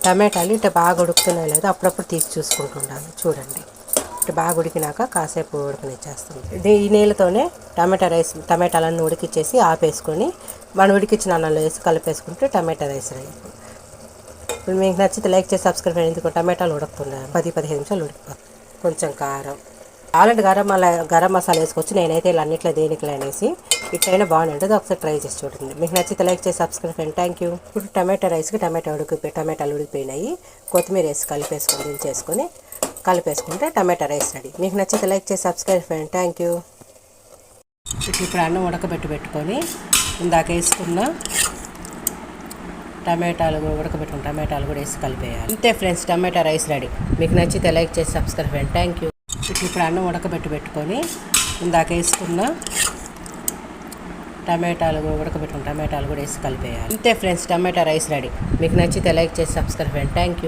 టమాటాలు ఇట్లా బాగా ఉడుకుతున్నాయి లేదా అప్పుడప్పుడు తీసి చూసుకుంటుండాలి. చూడండి ఇట్లా బాగా ఉడికినాక కాసేపు ఉడకనిచ్చేస్తుంది. ఈ నీళ్ళతోనే టమాటాలన్నీ ఉడికిచ్చేసి ఆపేసుకొని మనం ఉడికిచ్చిన అన్నంలో వేసి కలిపేసుకుంటే టమాటా రైస్ రెడీ. ఇప్పుడు మీకు నచ్చితే లైక్ చేసి సబ్స్క్రైబ్ చేయండి. ఎందుకు టమాటాలు ఉడుకుతున్నాయి 10-15 నిమిషాలు ఉడికిపోతుంది. కొంచెం కారం, ఆల్రెడీ గరం మసాలా వేసుకోవచ్చు. నేనైతే ఇలా అన్నిట్లో దేనికి అనేసి ఇట్లయినా బాగుంటుంది. ఒకసారి ట్రై చేసి చూడండి. మీకు నచ్చితే లైక్ చేసి సబ్స్క్రైబ్ చేయండి. Thank you. ఇప్పుడు టమాటా రైస్కి టమాటాలు ఉడికిపోయినాయి. కొత్తిమీర వేసి దించేసుకొని కలిపేసుకుంటే టమాటా రైస్ రెడీ. మీకు నచ్చితే లైక్ చేసి సబ్స్క్రైబ్ చేయండి. Thank you. ఇప్పుడు అన్నం ఉడకబెట్టుకొని ఇందాక వేసుకున్న టమాటాలు కూడా వేసి కలిపేయాలి. అంతే ఫ్రెండ్స్, టమాటా రైస్ రెడీ. మీకు నచ్చితే లైక్ చేసి సబ్స్క్రైబ్ చేయండి. Thank you. ఇప్పుడు అన్నం ఉడకబెట్టుకొని ఇందాక వేసుకున్న టమాటాలు కూడా వేసి కలిపేయాలి. అంతే ఫ్రెండ్స్, టమాటా రైస్ రెడీ. మీకు నచ్చితే లైక్ చేసి సబ్స్క్రైబ్ చేయండి. Thank you.